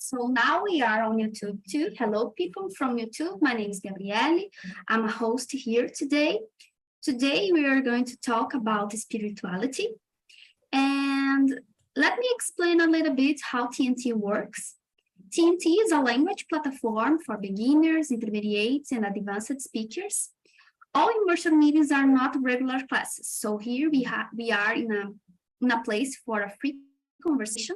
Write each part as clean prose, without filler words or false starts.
So now we are on YouTube too. Hello, people from YouTube. My name is Gabriele. I'm a host here today. Today we are going to talk about spirituality. And let me explain a little bit how TNT works. TNT is a language platform for beginners, intermediates, and advanced speakers. All immersion meetings are not regular classes. So here we are in a place for a free conversation.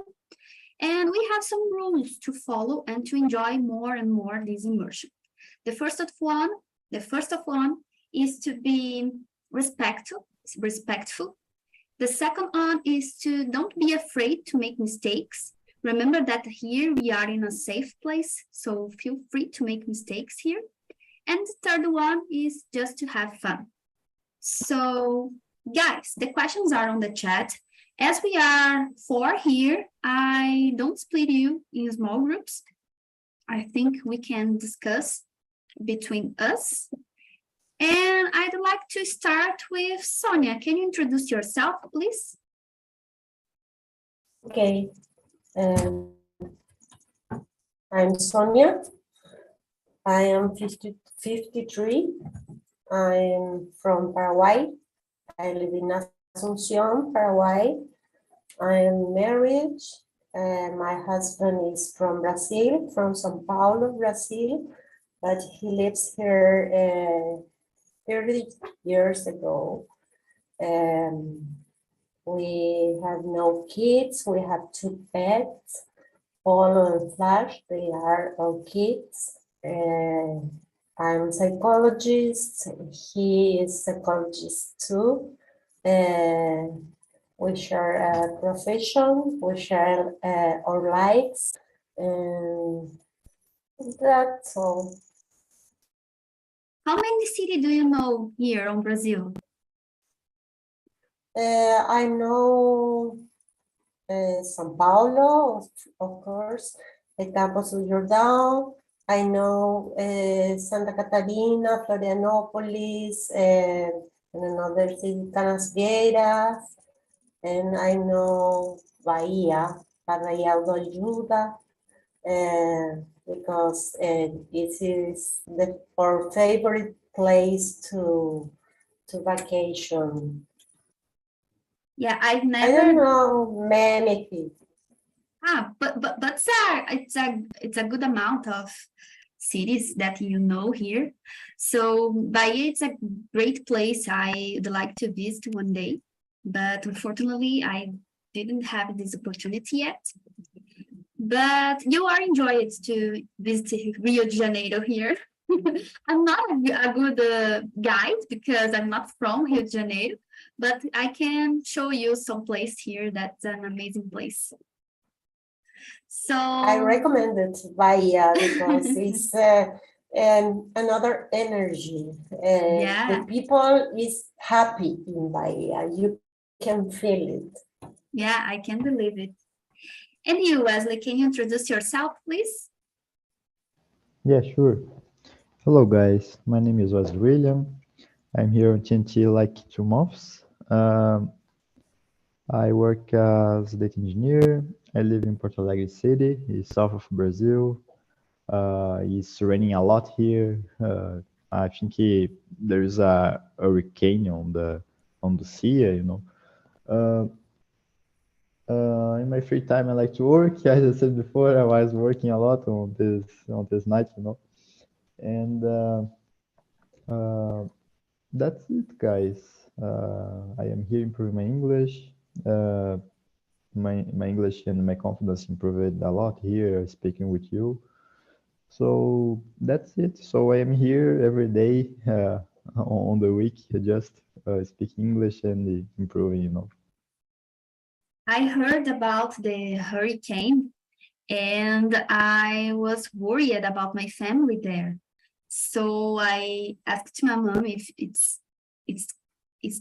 And we have some rules to follow and to enjoy more and more this immersion. The first of one is to be respectful. The second one is to don't be afraid to make mistakes. Remember that here we are in a safe place, so feel free to make mistakes here. And the third one is just to have fun. So, guys, the questions are on the chat. As we are 4 here, I don't split you in small groups. I think we can discuss between us. And I'd like to start with Sonia. Can you introduce yourself, please? Okay. I'm Sonia. I am 53. I'm from Paraguay. I live in Asunción, Paraguay. I'm married. My husband is from Brazil, from São Paulo, Brazil, but he lives here 30 years ago. We have no kids. We have 2 pets, Polo and Flash. They are all kids. I'm a psychologist. He is a psychologist too. We share a profession. We share our lives. And that's all. How many cities do you know here in Brazil? I know São Paulo, of course, Campos do Jordão. I know Santa Catarina, Florianópolis, and another city, Canasvieiras, and I know Bahia, Arraial do Ajuda, because this is our favorite place to vacation. Yeah, I've I never. don't know many people. But sir, it's a good amount of cities that you know here. So Bahia, it's a great place I would like to visit one day, but unfortunately I didn't have this opportunity yet. But you are enjoying to visit Rio de Janeiro here. I'm not a good guide because I'm not from Rio de Janeiro, but I can show you some place here that's an amazing place. So I recommend it Bahia because it's another energy. Yeah. The people is happy in Bahia. You can feel it. Yeah, I can believe it. And you, Wesley, can you introduce yourself, please? Yeah, sure. Hello, guys. My name is Wesley William. I'm here on TNT like 2 months. I work as a data engineer. I live in Porto Alegre City, it's south of Brazil. It's raining a lot here. I think there is a hurricane on the sea, you know. In my free time, I like to work. As I said before, I was working a lot on this night, you know. And that's it, guys. I am here improving my English. My English and my confidence improved a lot here speaking with you. So that's it. So I am here every day on the week, just speaking English and improving, you know. I heard about the hurricane and I was worried about my family there. So I asked my mom if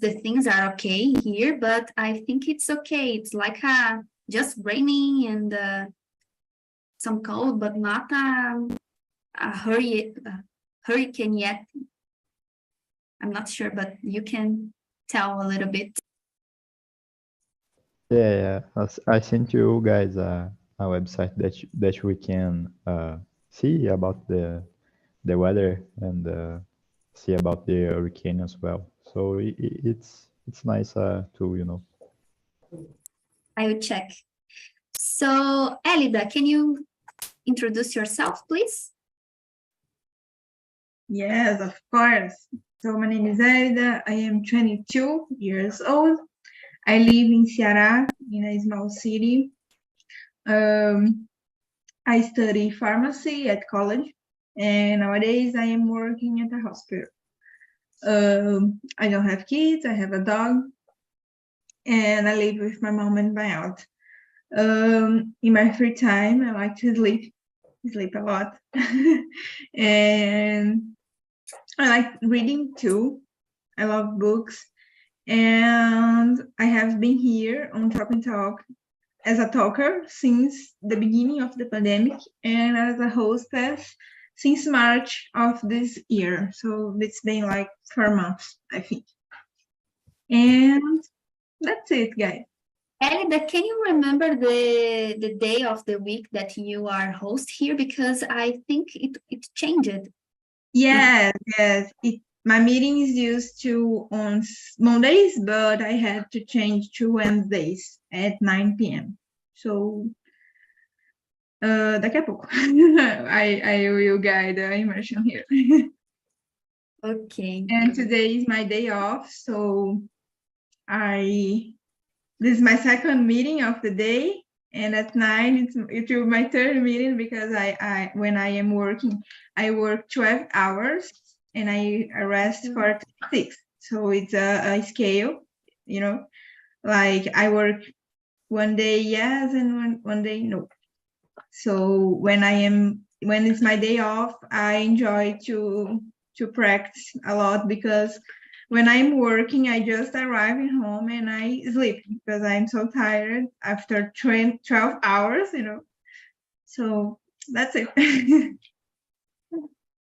the things are okay here, but I think it's okay. It's like just raining and some cold, but not a hurricane yet. I'm not sure, but you can tell a little bit. Yeah, I sent you guys a website that we can see about the weather and see about the hurricane as well. So it's nice tool, you know. I will check. So, Elida, can you introduce yourself, please? Yes, of course. So my name is Elida. I am 22 years old. I live in Ceará, in a small city. I study pharmacy at college, and nowadays I am working at a hospital. I don't have kids, I have a dog, and I live with my mom and my aunt. In my free time, I like to sleep a lot. And I like reading too. I love books. And I have been here on TALKNTALK as a talker since the beginning of the pandemic and as a hostess since March of this year. So it's been like 4 months, I think. And that's it, guys. Elida, can you remember the day of the week that you are host here? Because I think it changed. Yes. My meetings used to on Mondays, but I had to change to Wednesdays at 9 p.m. So daqui a pouco I will guide the immersion here. Okay. And today is my day off, so this is my second meeting of the day, and at 9 it will be my third meeting because I when I am working, I work 12 hours and I rest for 6. So it's a scale, you know, like I work one day yes and one day no. So when it's my day off, I enjoy to practice a lot because when I'm working, I just arrive at home and I sleep because I'm so tired after 12 hours, you know. So that's it.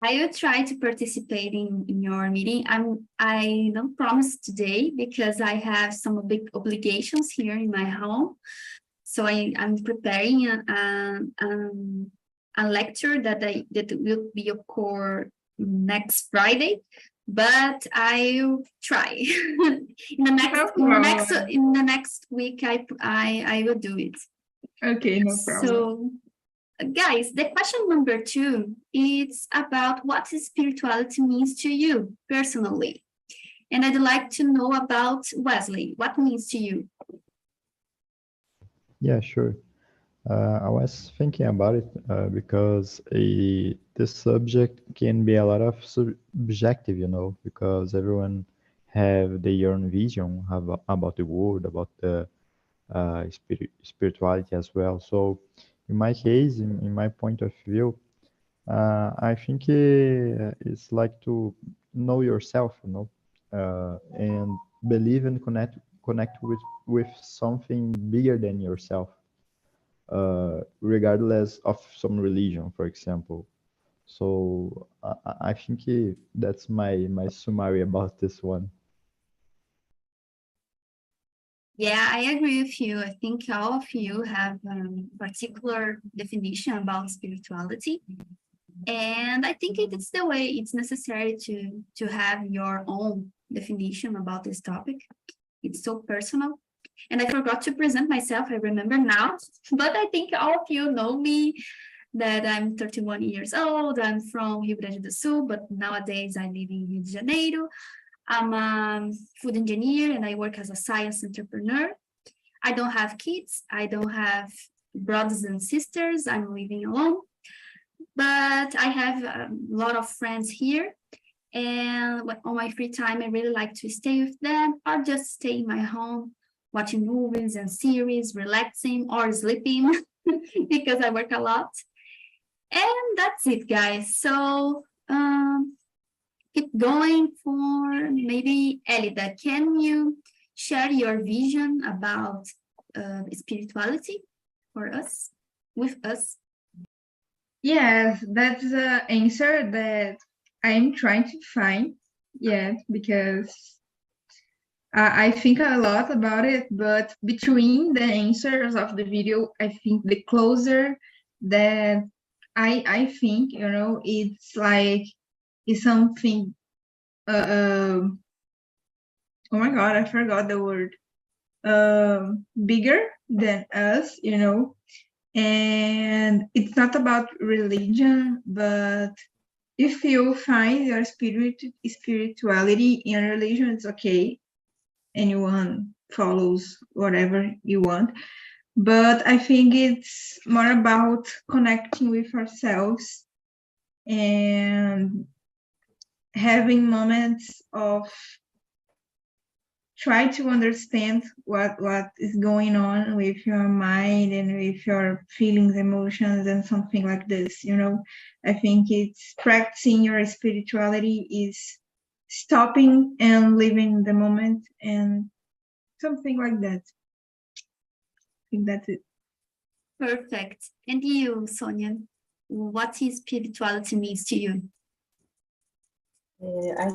I will try to participate in your meeting. I don't promise today because I have some big obligations here in my home. So I'm preparing a lecture that will be occur next Friday, but I'll try. in the next week I will do it. Okay, no problem. So, guys, the question number 2 is about what spirituality means to you personally. And I'd like to know about Wesley. What means to you? Yeah, sure. I was thinking about it because this subject can be a lot of subjective, you know, because everyone have their own vision about the world, about the spirituality as well. So in my case, in my point of view, I think it's like to know yourself, you know, and believe and connect with something bigger than yourself, regardless of some religion, for example. So I think that's my summary about this one. Yeah, I agree with you. I think all of you have a particular definition about spirituality. And I think it's the way it's necessary to have your own definition about this topic. It's so personal. And I forgot to present myself, I remember now, but I think all of you know me, that I'm 31 years old, I'm from Rio Grande do Sul, but nowadays I live in Rio de Janeiro. I'm a food engineer and I work as a science entrepreneur. I don't have kids, I don't have brothers and sisters, I'm living alone, but I have a lot of friends here. And on my free time, I really like to stay with them or just stay in my home, watching movies and series, relaxing or sleeping because I work a lot. And that's it, guys. So keep going for maybe Elida. Can you share your vision about spirituality for us, with us? Yes, that's the answer that I'm trying to find yet because I think a lot about it, but between the answers of the video, I think the closer that I think, you know, it's like it's something. Oh my God, I forgot the word. Bigger than us, you know, and it's not about religion, but if you find your spirituality in religion, it's okay. Anyone follows whatever you want, but I think it's more about connecting with ourselves and having moments of try to understand what is going on with your mind and with your feelings, emotions, and something like this, you know. I think it's practicing your spirituality is stopping and living the moment and something like that. I think that's it. Perfect. And you, Sonia, what is spirituality means to you? I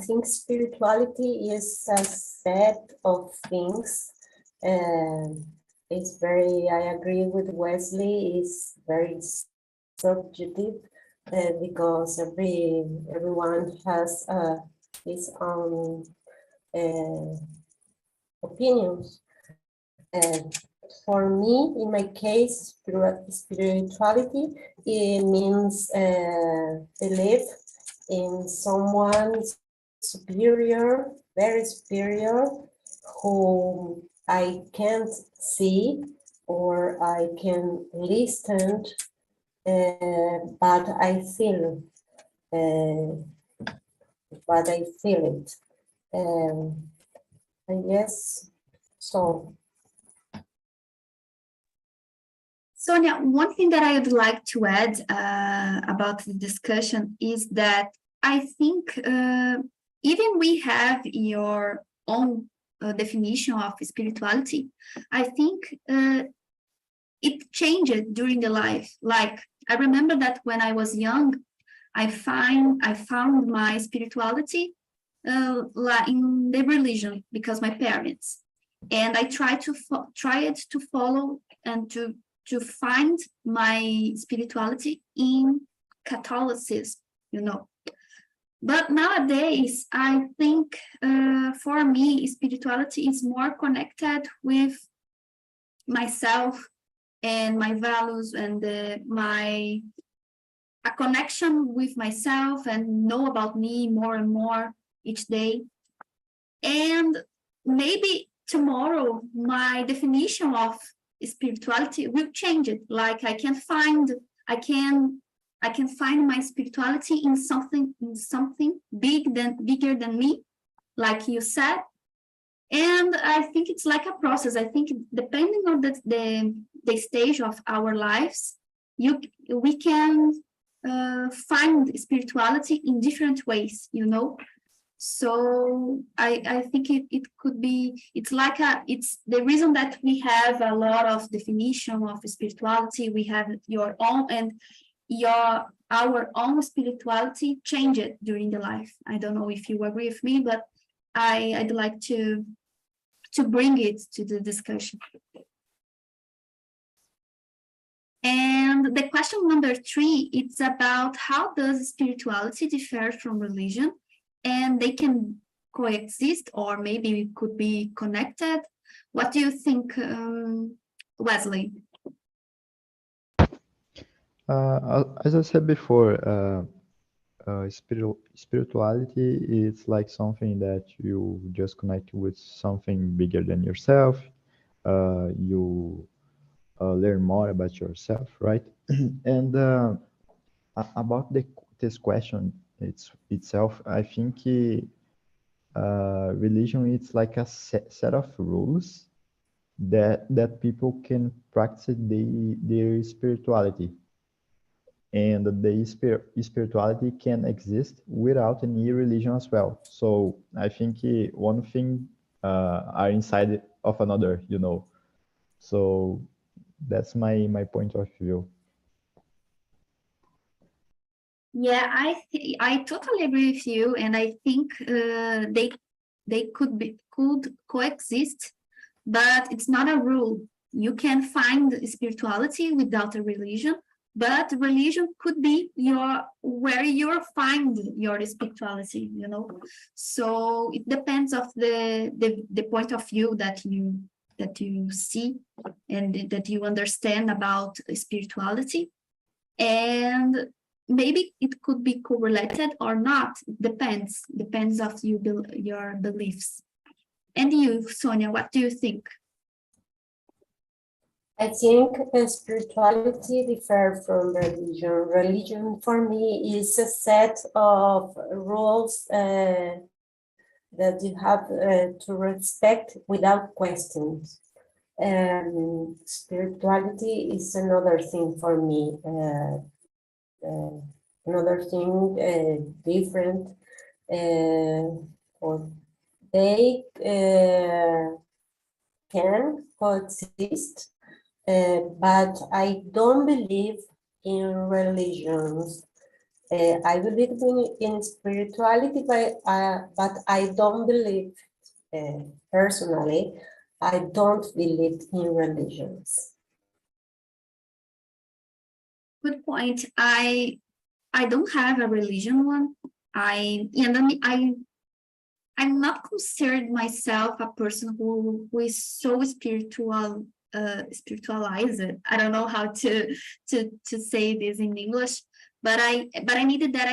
think spirituality is a set of things. It's very, I agree with Wesley, it's very subjective because everyone has his own opinions. For me, in my case, spirituality, it means belief in someone superior, very superior, whom I can't see or I can listen, but I feel it. I guess so. Sonia, one thing that I would like to add about the discussion is that I think even we have your own definition of spirituality, I think it changed during the life. Like, I remember that when I was young, I found my spirituality in the religion because my parents, and I tried to follow and to find my spirituality in Catholicism, you know. But nowadays, I think for me, spirituality is more connected with myself and my values and a connection with myself and know about me more and more each day. And maybe tomorrow, my definition of spirituality will change it. Like I can find my spirituality in something bigger than me, like you said. And I think it's like a process. I think depending on the stage of our lives, we can find spirituality in different ways, you know. So I think it could be, it's the reason that we have a lot of definition of spirituality. We have your own, and our own spirituality changed during the life. I don't know if you agree with me, but I'd like to bring it to the discussion. And the question number 3, it's about how does spirituality differ from religion, and they can coexist or maybe could be connected. What do you think, Wesley? As I said before, spirituality is like something that you just connect with something bigger than yourself. You learn more about yourself, right? And about this question itself, I think religion is like a set of rules that people can practice their spirituality. And the spirituality can exist without any religion as well. So I think one thing are inside of another, you know. So that's my point of view. Yeah, I totally agree with you, and I think they could could coexist, but it's not a rule. You can find spirituality without a religion, but religion could be where you find your spirituality, you know. So it depends of the point of view that you see and that you understand about spirituality. And maybe it could be correlated or not. It depends of your beliefs. And you, Sonia, what do you think? I think spirituality differs from religion. Religion for me is a set of rules that you have to respect without questions. Spirituality is another thing for me, another thing different, or they can coexist. But I don't believe in religions. I believe in spirituality, but I don't believe, personally, I don't believe in religions. Good point. I don't have a religion one. I'm not considered myself a person who is so spiritualized. I don't know how to say this in English, but I needed that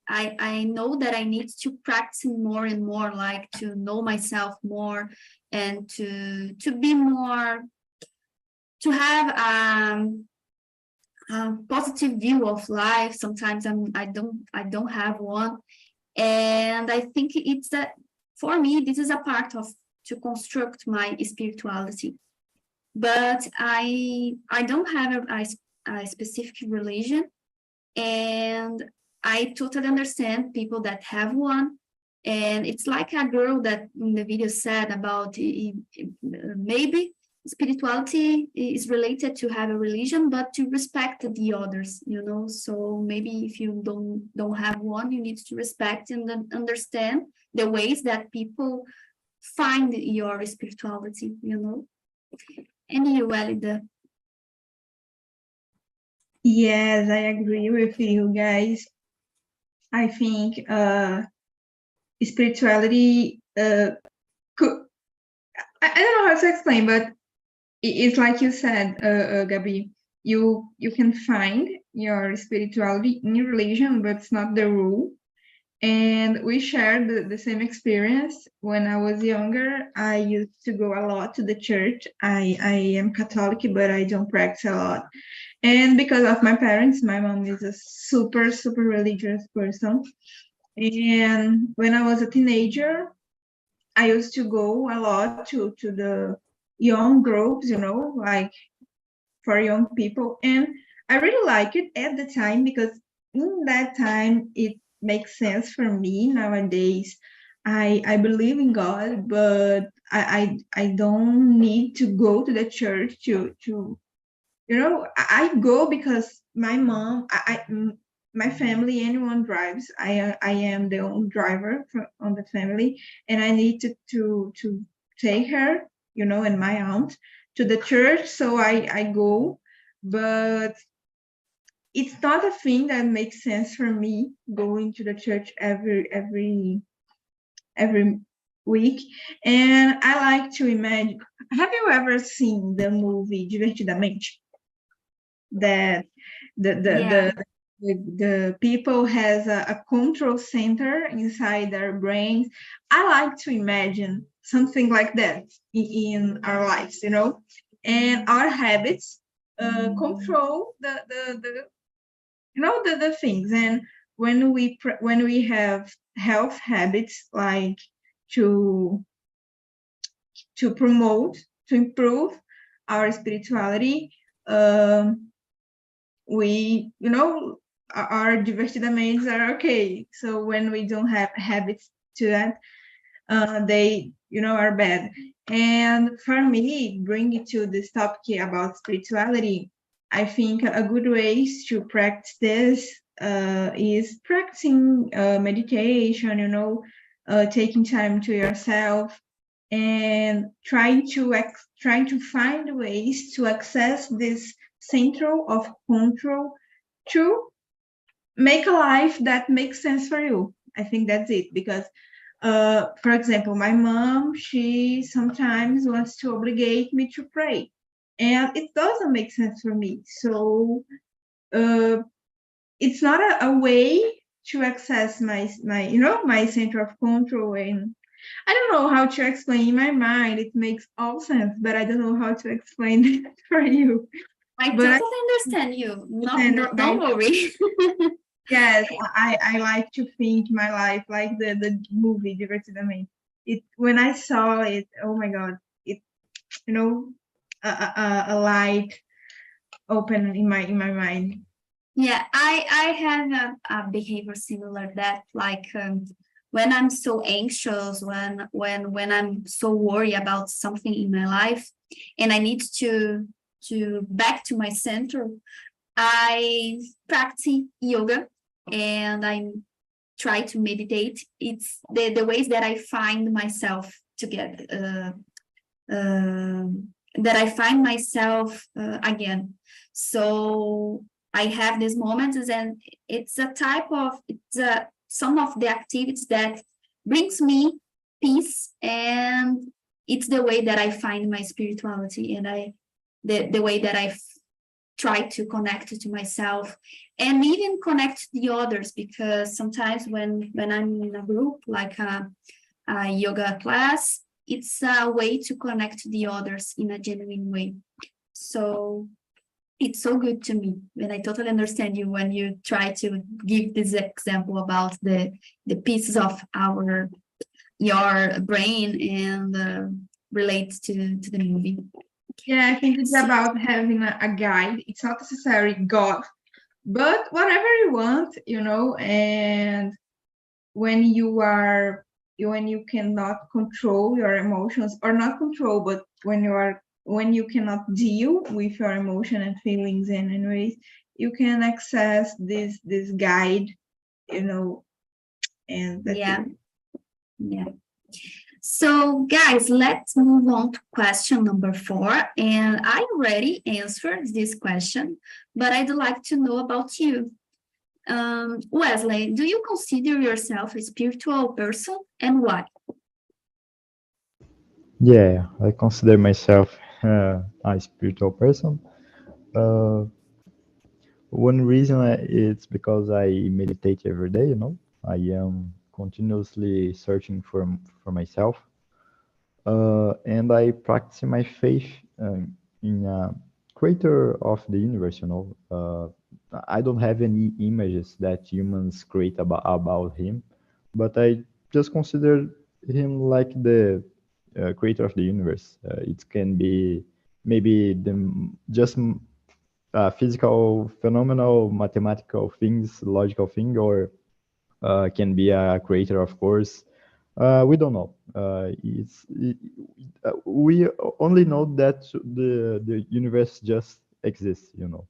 I know that I need to practice more and more, like to know myself more and to be more, to have a positive view of life. Sometimes I don't have one, and I think it's that for me this is a part of to construct my spirituality. But I don't have a specific religion, and I totally understand people that have one. And it's like a girl that in the video said about maybe spirituality is related to have a religion, but to respect the others, you know. So maybe if you don't have one, you need to respect and then understand the ways that people find your spirituality, you know. And you, Elida? Yes, I agree with you guys. I think spirituality could, I don't know how to explain, but it's like you said, Gabi, you can find your spirituality in religion, but it's not the rule. And we shared the same experience. When I was younger, I used to go a lot to the church. I am Catholic, but I don't practice a lot. And because of my parents, my mom is a super, super religious person. And when I was a teenager, I used to go a lot to the young groups, you know, like for young people. And I really like it at the time because in that time, it makes sense for me. Nowadays, I believe in God, but I don't need to go to the church to you know, I go because my mom, my family, anyone drives. I am the only driver on the family, and I need to take her, you know, and my aunt to the church. So I go, but it's not a thing that makes sense for me going to the church every week. And I like to imagine. Have you ever seen the movie Divertidamente? That the people has a control center inside their brains. I like to imagine something like that in our lives, you know, and our habits control the you know the things. And when we have health habits, like to promote, to improve our spirituality, we, you know, our divertidamente are okay. So when we don't have habits to that, they, you know, are bad. And for me, bringing to this topic about spirituality, I think a good way to practice this is practicing meditation, you know, taking time to yourself, and trying to find ways to access this central of control to make a life that makes sense for you. I think that's it. Because, for example, my mom, she sometimes wants to obligate me to pray, and it doesn't make sense for me. So it's not a way to access my my center of control. And I don't know how to explain. In my mind, it makes all sense, but I don't know how to explain it for you. I But totally understand you. understand, Don't right? worry. Yes, I like to think my life like the movie Divertidamente. It when I saw it, oh my God, it you know a light open in my mind. Yeah, I have a behavior similar that, like, when I'm so anxious, when I'm so worried about something in my life, and I need to back to my center, I practice yoga and I try to meditate. It's the ways that I find myself together, that I find myself again. So I have these moments, and it's some of the activities that brings me peace, and it's the way that I find my spirituality, and the way that I try to connect to myself and even connect to the others, because sometimes when I'm in a group like a yoga class, it's a way to connect to the others in a genuine way. So it's so good to me, and I totally understand you when you try to give this example about the pieces of your brain and relate to the movie. Yeah, I think it's about having a guide. It's not necessarily God, but whatever you want, and when you cannot control your emotions, or not control, but when you cannot deal with your emotion and feelings in any ways, you can access this guide, and that's Yeah. it. Yeah. So, guys, let's move on to question number 4. And I already answered this question, but I'd like to know about you. Wesley, do you consider yourself a spiritual person, and why? Yeah, I consider myself a spiritual person. Uh, One reason it's because I meditate every day, you know. I am continuously searching for myself. And I practice my faith in a creator of the universe, you know. I don't have any images that humans create about him, but I just consider him like the creator of the universe. It can be maybe just physical, phenomenal, mathematical things, logical thing, or can be a creator, of course. We don't know. We only know that the universe just exists, you know.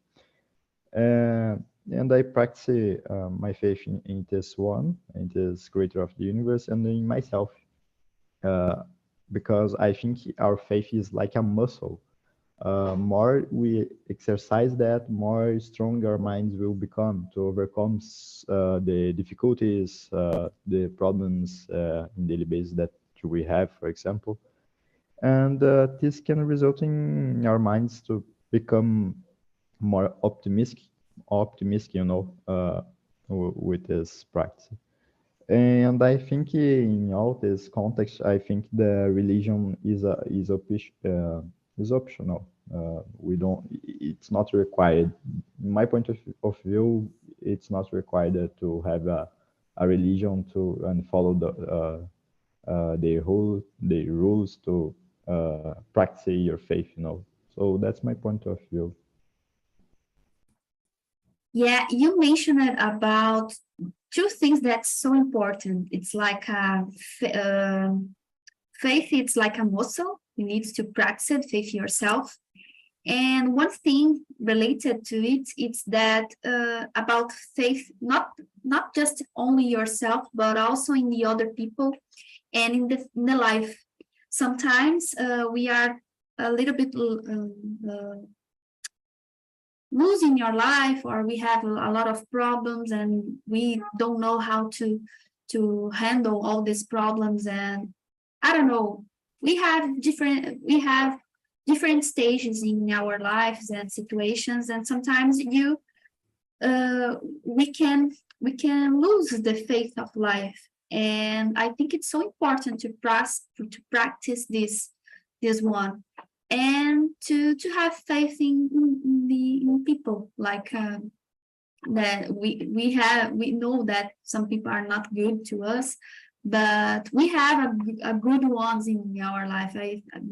And I practice my faith in this one, in this creator of the universe, and in myself, because I think our faith is like a muscle. More we exercise that, more strong our minds will become to overcome the difficulties, the problems in daily basis that we have, for example. And this can result in our minds to become more optimistic, you know, with this practice. And I think in all this context, I think the religion is optional. We don't. It's not required. In my point of view, it's not required to have a religion to and follow the rules to practice your faith. You know. So that's my point of view. Yeah, you mentioned about two things that's so important. It's like faith, it's like a muscle. You need to practice it, faith yourself. And one thing related to it, it's that about faith, not just only yourself, but also in the other people and in the life. sometimes we are a little bit losing your life, or we have a lot of problems and we don't know how to handle all these problems. And I don't know, we have different stages in our lives and situations, and sometimes we can lose the faith of life. And I think it's so important to practice this one, and to have faith in people, like that we know that some people are not good to us, but we have a good ones in our life.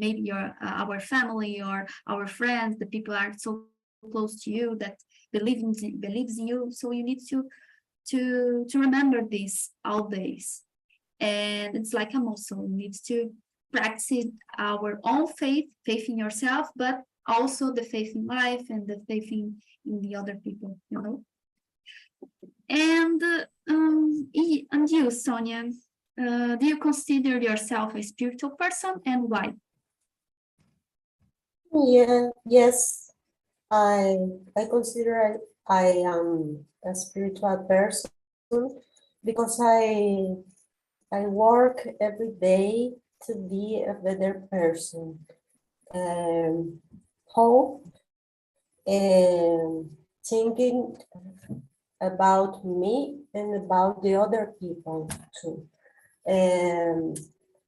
Maybe our family or our friends, the people are so close to you that believes in you. So you need to remember this all days. And it's like a muscle. You need to practice our own faith in yourself, but also the faith in life and the faith in the other people, you know. And you, Sonia, do you consider yourself a spiritual person, and why? Yes, I consider I am a spiritual person because I work every day to be a better person. Hope and thinking about me and about the other people too. And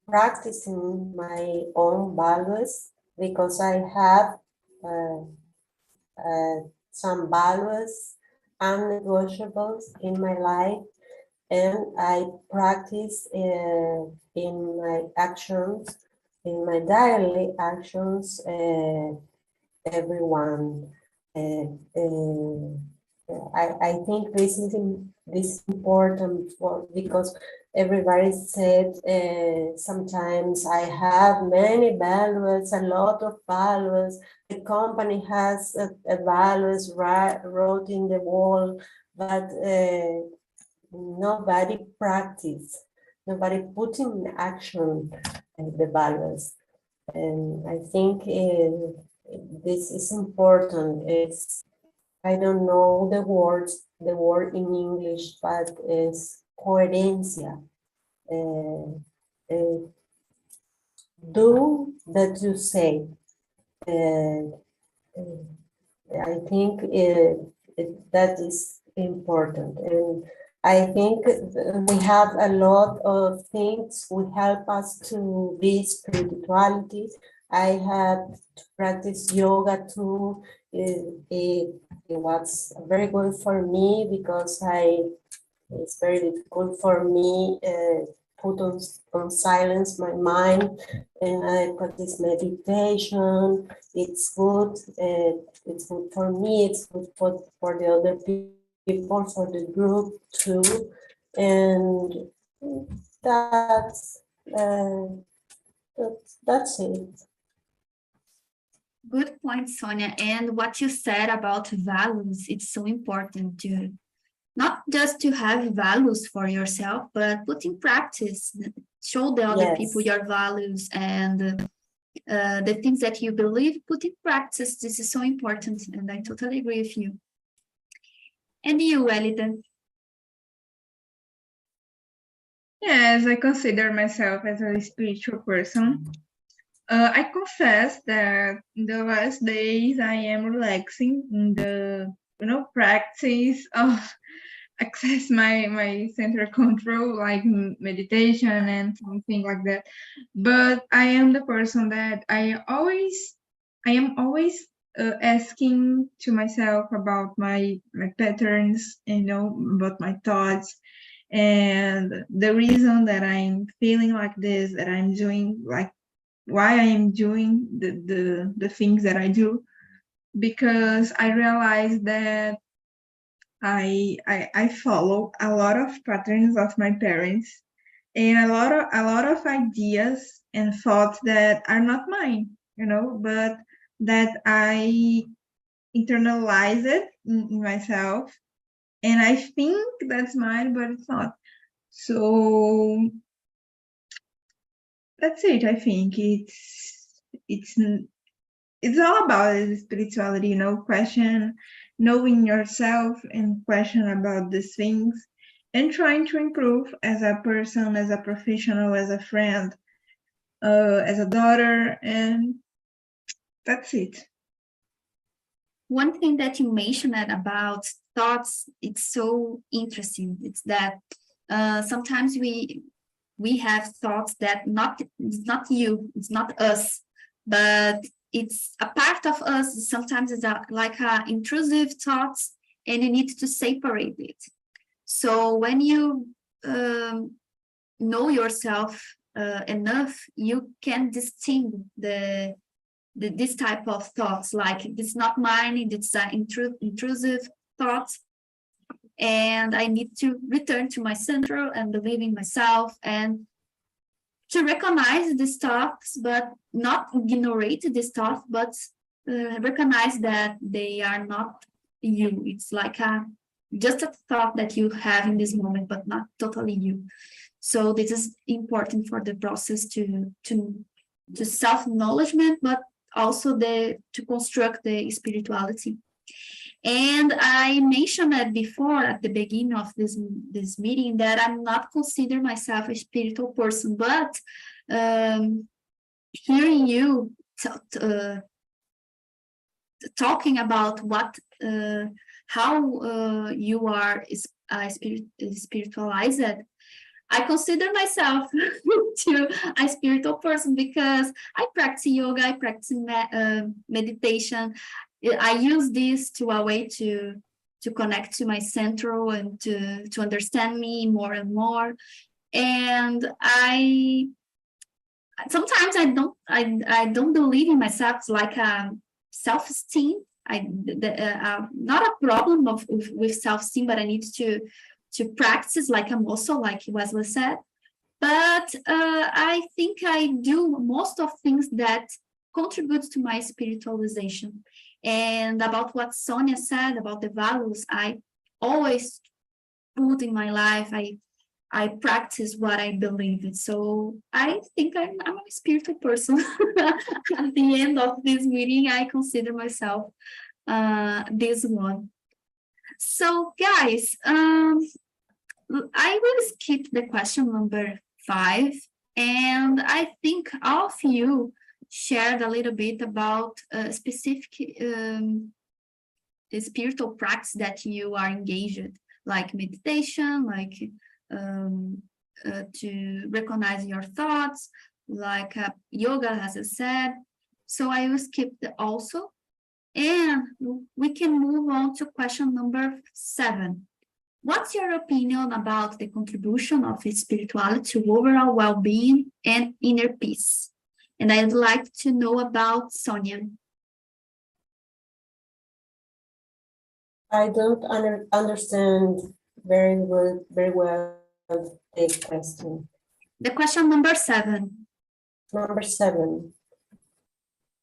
practicing my own values, because I have some values, non-negotiables in my life, and I practice in my actions, in my daily actions, everyone. I think this is important because everybody said sometimes I have many values, a lot of values. The company has values wrote in the wall, but nobody practice, nobody put in action the values. And I think this is important. I don't know the word in English, but it's coherencia. Do that you say. I think that is important. And I think we have a lot of things will help us to be spirituality. I had to practice yoga too. It was very good for me because it's very difficult for me put on silence my mind, and I practice meditation. It's good. It's good for me. It's good for the other people, for the group too, and that's it. Good point, Sonia. And what you said about values, it's so important to not just to have values for yourself, but put in practice, show the other people your values and the things that you believe, put in practice. This is so important, and I totally agree with you. And you, Wellington? Yes, I consider myself as a spiritual person. I confess that in the last days I am relaxing in the practice of access my center control, like meditation and something like that. But I am the person that I am always asking to myself about my patterns, about my thoughts, and the reason that I'm feeling like this, that I'm doing like why I am doing the things that I do, because I realized that I follow a lot of patterns of my parents and a lot of ideas and thoughts that are not mine, but that I internalize it in myself, and I think that's mine, but it's not. So that's it. I think it's all about spirituality, question, knowing yourself and question about these things and trying to improve as a person, as a professional, as a friend, as a daughter, and that's it. One thing that you mentioned about thoughts, it's so interesting. It's that sometimes we have thoughts that it's not you, it's not us, but it's a part of us. Sometimes it's like intrusive thoughts, and you need to separate it. So when you know yourself enough, you can distinguish this type of thoughts, like it's not mine, it's intrusive thoughts, and I need to return to my center and believe in myself and to recognize these thoughts, but not ignore these thoughts, but recognize that they are not you. It's like just a thought that you have in this moment, but not totally you. So this is important for the process to self-acknowledgement, but also to construct the spirituality. And I mentioned that before at the beginning of this meeting that I'm not consider myself a spiritual person, but hearing you talking about how you are spiritualized, I consider myself to a spiritual person because I practice yoga, I practice meditation. I use this to a way to connect to my central and to understand me more and more. And sometimes I don't believe in myself. It's like self-esteem. Not a problem with self-esteem, but I need to practice like a muscle, like Wesley said. But I think I do most of things that contributes to my spiritualization. And about what Sonia said about the values, I always put in my life, I practice what I believe in. So I think I'm a spiritual person. At the end of this meeting, I consider myself this one. So guys, I will skip the question number 5, and I think all of you shared a little bit about specific spiritual practice that you are engaged, like meditation, like to recognize your thoughts, like yoga, as I said. So I will skip also, and we can move on to question number 7. What's your opinion about the contribution of spirituality to overall well-being and inner peace? And I'd like to know about Sonia. I don't understand very well the question. The question number 7. Number 7.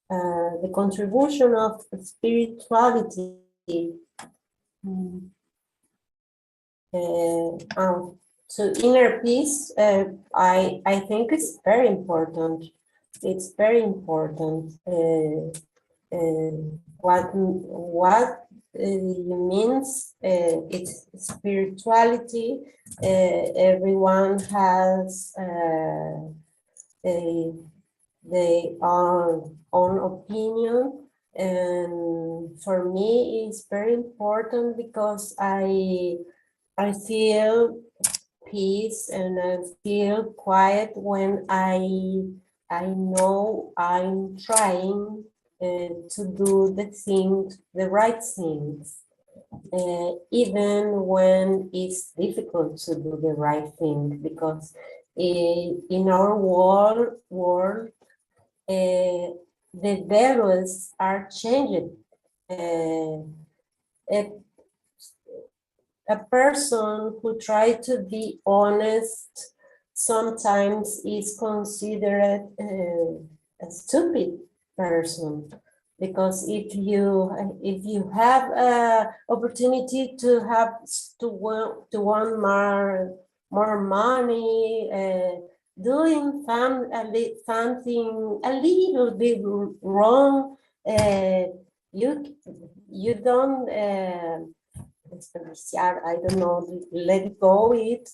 The contribution of spirituality to inner peace, I think it's very important. It's very important. What means it's spirituality. Everyone has their own opinion, and for me it's very important because I feel peace and I feel quiet when I know I'm trying to do the right things, even when it's difficult to do the right thing, because in our world, the values are changed. A person who tries to be honest sometimes is considered a stupid person, because if you have an opportunity to want more money, doing something a little bit wrong, you don't desperdiciar, I don't know, let go it.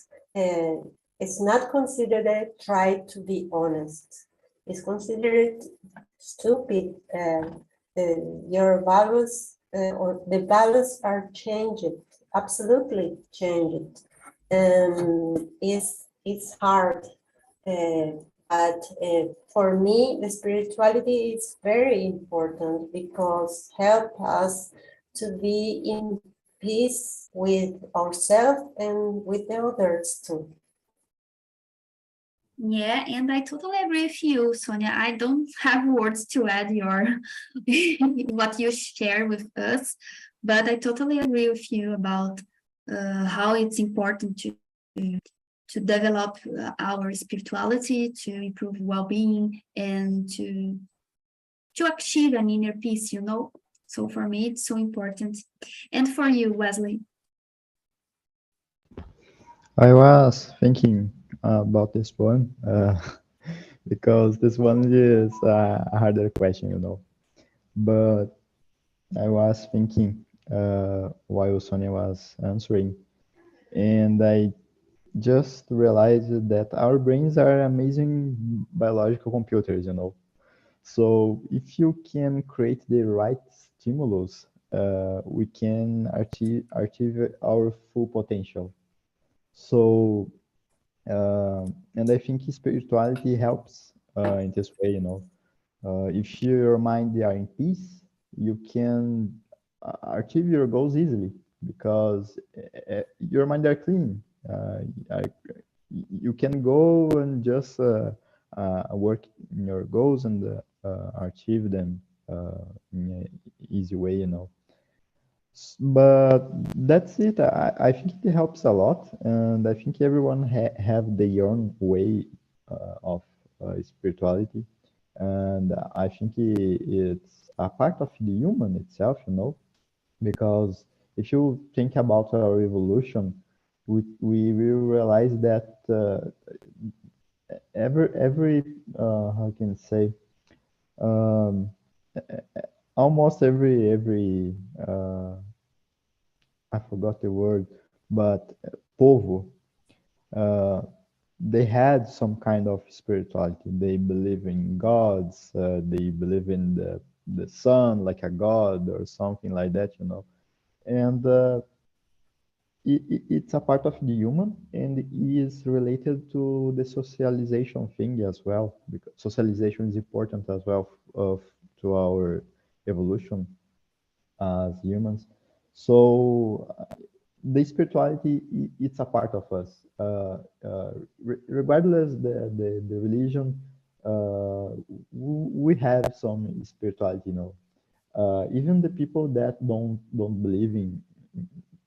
It's not considered try to be honest. It's considered stupid. Your values or the values are changed, absolutely changed. It's hard, but for me, the spirituality is very important because help us to be in peace with ourselves and with the others too. Yeah, and I totally agree with you, Sonia. I don't have words to add your what you share with us, but I totally agree with you about how it's important to develop our spirituality, to improve well-being, and to achieve an inner peace, you know. So for me, it's so important. And for you, Wesley? I was thinking about this one because this one is a harder question, you know. But I was thinking while Sonia was answering, and I just realized that our brains are amazing biological computers, you know. So if you can create the right stimulus, we can achieve our full potential. So, and I think spirituality helps in this way, you know. If your mind are in peace, you can achieve your goals easily because your mind are clean. I, you can go and just work in your goals and achieve them in an easy way, you know. But that's it. I think it helps a lot, and I think everyone have their own way of spirituality, and I think it's a part of the human itself, you know, because if you think about our evolution, we will realize that every how can I say um, almost every I forgot the word, but povo, uh, they had some kind of spirituality. They believe in gods. They believe in the sun like a god or something like that, you know. And it's a part of the human, and it is related to the socialization thing as well, because socialization is important as well to our evolution as humans. So the spirituality, it's a part of us. Regardless the religion, we have some spirituality, you know. Even the people that don't believe in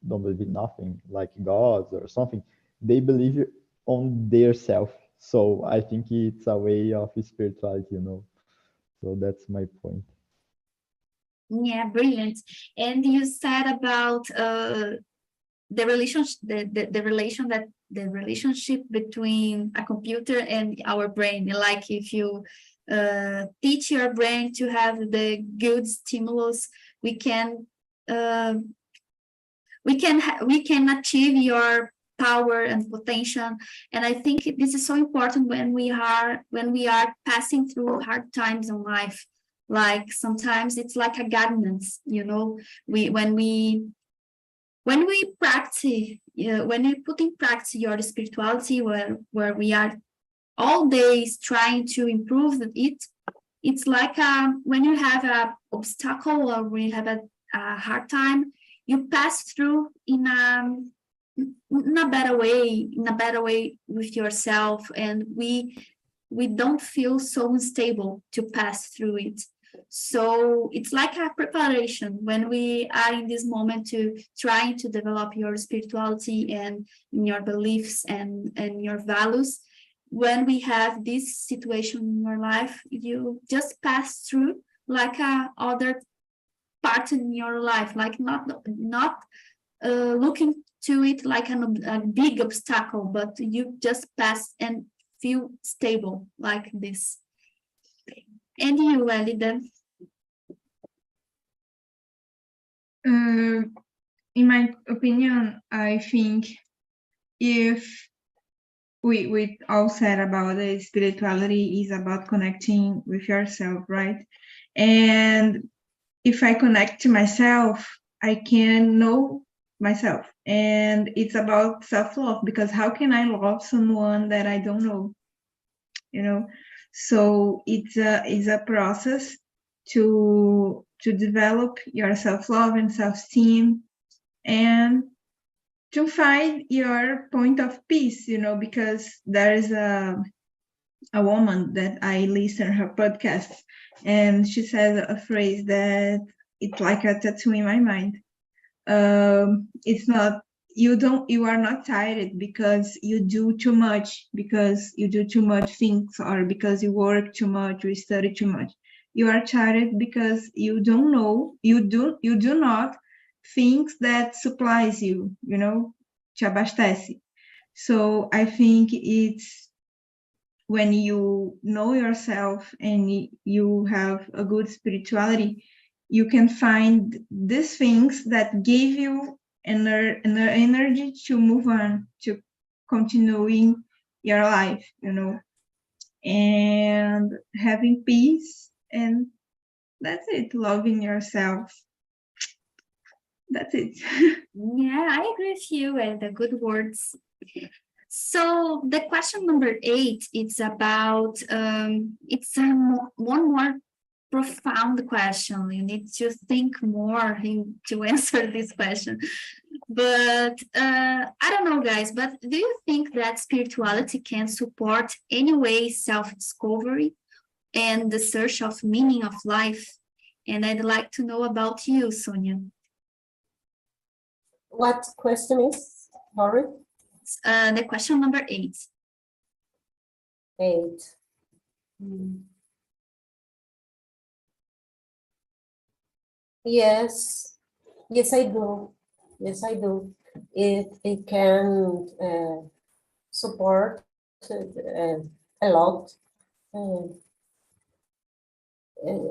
nothing like gods or something, they believe on their self. So I think it's a way of spirituality, you know. So that's my point. Yeah, brilliant. And you said about the relationship, the relationship between a computer and our brain. Like if you teach your brain to have the good stimulus, we can achieve your power and potential. And I think this is so important when we are passing through hard times in life. Like sometimes it's like a guidance, you know. When we practice, when we put in practice your spirituality, where we are all days trying to improve it, it's like when you have an obstacle or when you have a hard time, you pass through in a better way with yourself, and we don't feel so unstable to pass through it. So it's like a preparation when we are in this moment to trying to develop your spirituality and your beliefs and your values. When we have this situation in your life, you just pass through like a other part in your life, like not looking to it like a big obstacle, but you just pass and feel stable like this. And you, Elida? In my opinion, I think if we all said about the spirituality is about connecting with yourself, right? And if I connect to myself, I can know myself. And it's about self-love, because how can I love someone that I don't know? You know, so it's a process to develop your self-love and self-esteem, and to find your point of peace, you know, because there is a woman that I listen her podcast, and she says a phrase that it's like a tattoo in my mind. It's not, you are not tired because you do too much, because you do too much things, or because you work too much, you study too much. You are tired because you don't know, you do not things that supplies you, you know, te abastece. So I think it's when you know yourself and you have a good spirituality, you can find these things that give you an energy to move on, to continuing your life, you know, and having peace. And that's it, loving yourself. That's it. Yeah, I agree with you, and the good words. So the question number 8, it's about, it's one more profound question. You need to think more to answer this question. But I don't know, guys, but do you think that spirituality can support any way self-discovery and the search of meaning of life? And I'd like to know about you, Sonia. What question is? Sorry. The question number 8. 8. Yes, yes, I do. Yes, I do. It can support a lot,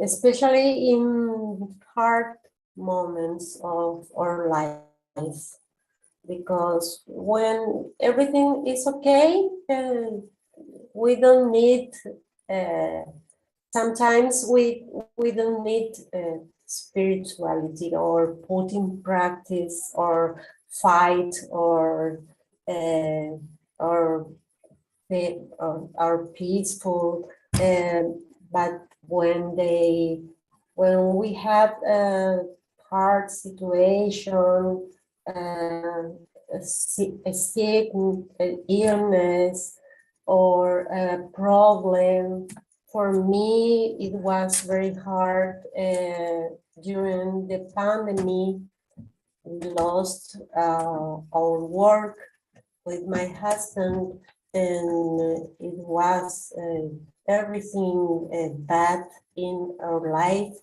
especially in hard moments of our life, because when everything is okay, we don't need. Sometimes we don't need spirituality, or put in practice, or fight, or are peaceful. But when we have a hard situation, a sick, an illness, or a problem. For me, it was very hard during the pandemic. We lost our work with my husband, and it was everything bad in our life.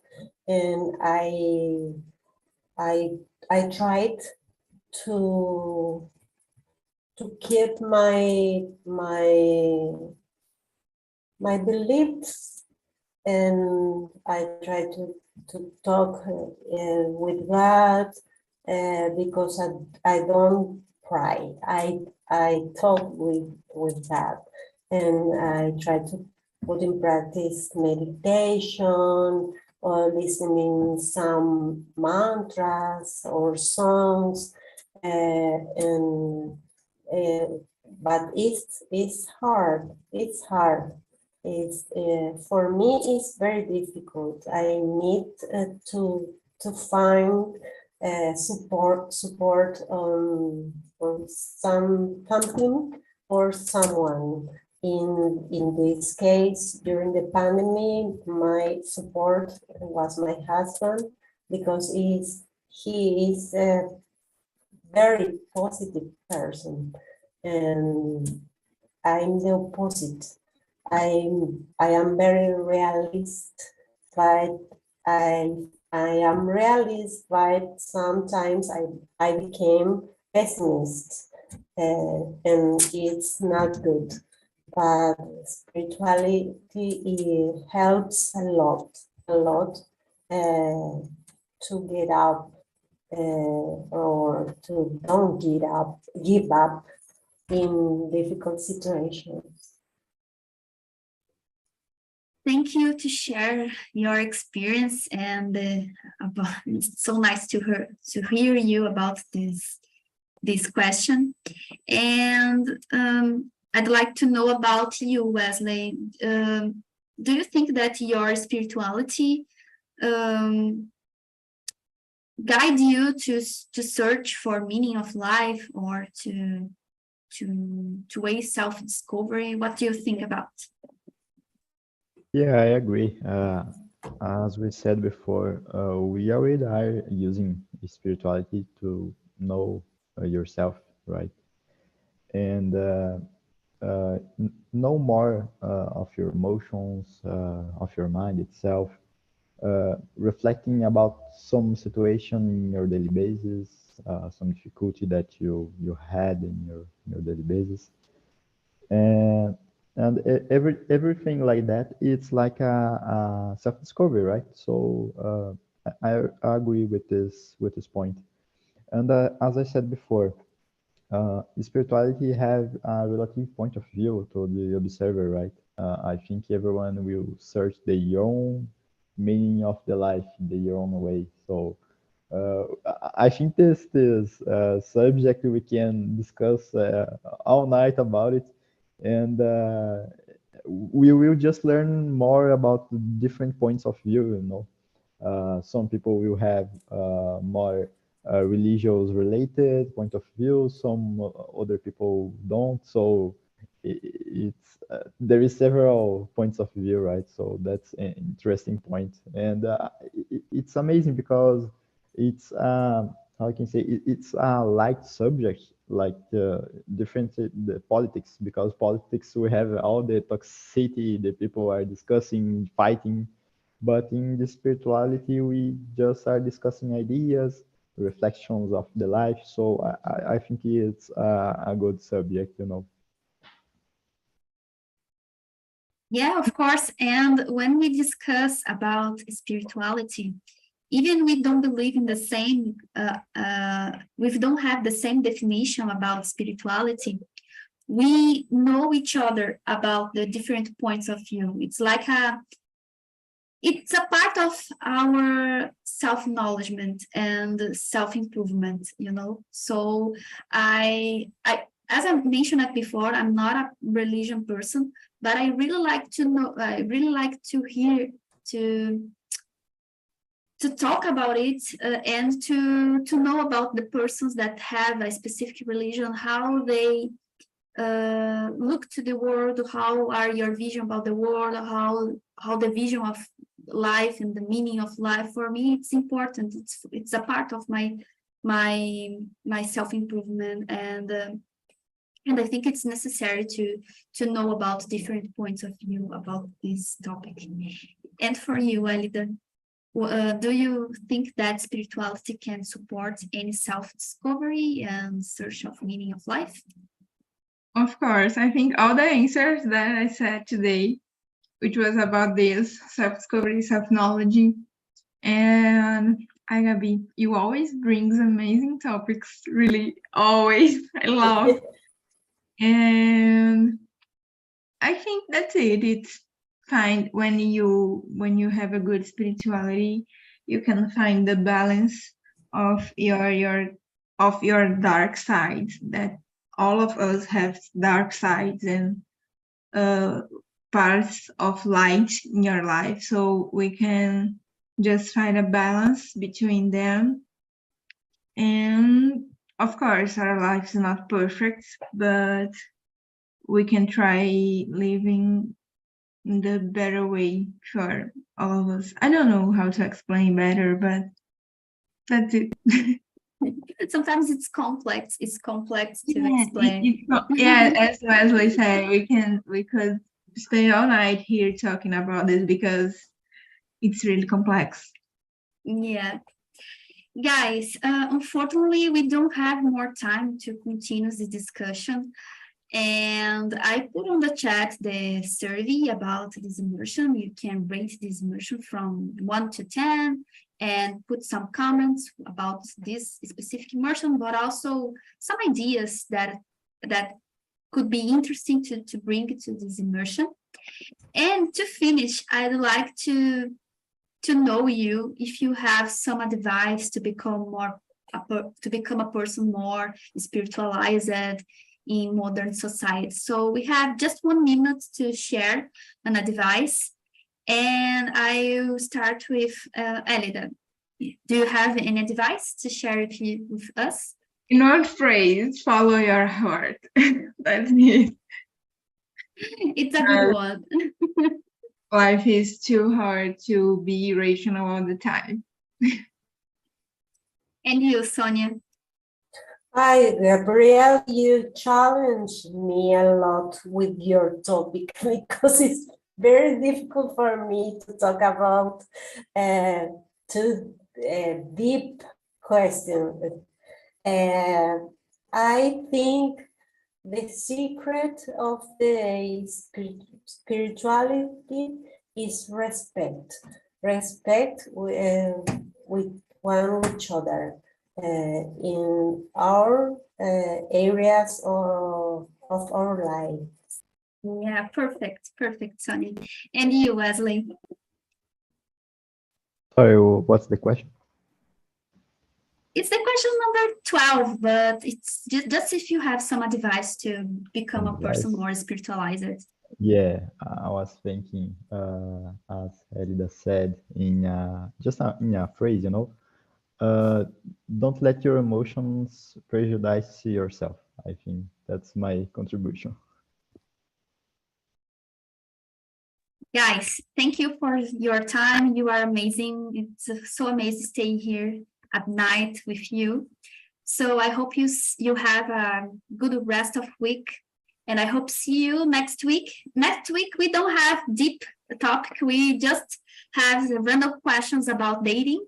And I tried to keep my beliefs, and I try to talk with God, because I don't pray. I talk with God, and I try to put in practice meditation, or listening some mantras or songs, but it's hard. It's hard. It's for me, it's very difficult. I need to find support on something or someone. In this case, during the pandemic, my support was my husband, because he is a very positive person, and I'm the opposite. I am very realist, but I am realist, but sometimes I became pessimist, and it's not good, but spirituality it helps a lot to get up or to don't give up in difficult situations. Thank you to share your experience, and it's so nice to hear you about this question. And I'd like to know about you, Wesley. Do you think that your spirituality guide you to search for meaning of life, or to a self-discovery? What do you think about? Yeah, I agree. As we said before, we already are using spirituality to know yourself, right? And know more of your emotions, of your mind itself, reflecting about some situation in your daily basis, some difficulty that you had in your daily basis, and everything like that. It's like a self-discovery, right? So I agree with this point. And as I said before, spirituality have a relative point of view to the observer, right? I think everyone will search their own meaning of the life their own way. So I think this subject we can discuss all night about it, and we will just learn more about the different points of view. You know, some people will have more religious related point of view. Some other people don't. So it's there is several points of view, right? So that's an interesting point, and it's amazing because it's how I can say it's a light subject, like different the politics, because politics we have all the toxicity, the people are discussing, fighting, but in the spirituality we just are discussing ideas, reflections of the life. So I think it's a good subject, you know. Yeah, of course. And when we discuss about spirituality, even we don't believe in the same, we don't have the same definition about spirituality, we know each other about the different points of view. It's like it's a part of our self-acknowledgement and self-improvement, you know. So I as I mentioned it before, I'm not a religion person, but I really like to know, I really like to hear, to talk about it, and to know about the persons that have a specific religion, how they look to the world, how are your vision about the world, how the vision of life and the meaning of life. For me, it's important. It's a part of my self-improvement, and I think it's necessary to know about different points of view about this topic. And for you, Elida, do you think that spirituality can support any self-discovery and search of meaning of life? Of course, I think all the answers that I said today, which was about this self-discovery, self-knowledge, and Gabi, you always brings amazing topics, really, always. I love. And I think that's it. It's fine when you have a good spirituality, you can find the balance of your dark sides, that all of us have dark sides and parts of light in your life. So we can just find a balance between them. And of course, our life is not perfect, but we can try living in the better way for all of us. I don't know how to explain better, but that's it. Sometimes it's complex. It's complex to explain. Yeah, as Wesley said, we could stay all night here talking about this because it's really complex. Yeah. Guys, unfortunately, we don't have more time to continue the discussion. And I put on the chat the survey about this immersion. You can rate this immersion from 1 to 10 and put some comments about this specific immersion, but also some ideas that could be interesting to bring to this immersion. And to finish, I'd like to know you if you have some advice to become a person more spiritualized in modern society. So we have just 1 minute to share an advice, and I will start with Elida. Do you have any advice to share with us? In one phrase, follow your heart. That's it. It's a good one. Life is too hard to be rational all the time. And you, Sonia? Hi, Gabrielle, you challenged me a lot with your topic because it's very difficult for me to talk about two deep questions. I think the secret of the spirituality is respect. Respect with one each other. In our areas of our life. Yeah, perfect, Sonia. And you, Wesley? Sorry, what's the question? It's the question number 12, but it's just if you have some advice to become a person more spiritualized. Yeah, I was thinking, as Elida said, in in a phrase, don't let your emotions prejudice yourself. I think that's my contribution. Guys, thank you for your time. You are amazing. It's so amazing staying here at night with you. So I hope you have a good rest of week, and I hope see you next week. Next week we don't have deep topic. We just have random questions about dating.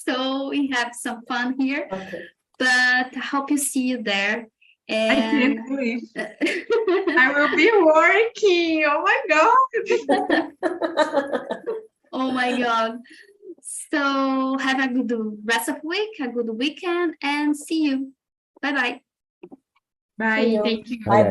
So we have some fun here. Okay. But I hope you see you there. I And can't believe I will be working. Oh my God. oh my God. So have a good rest of week, a good weekend, and see you. Bye-bye. Bye. See you. Thank you. Bye-bye.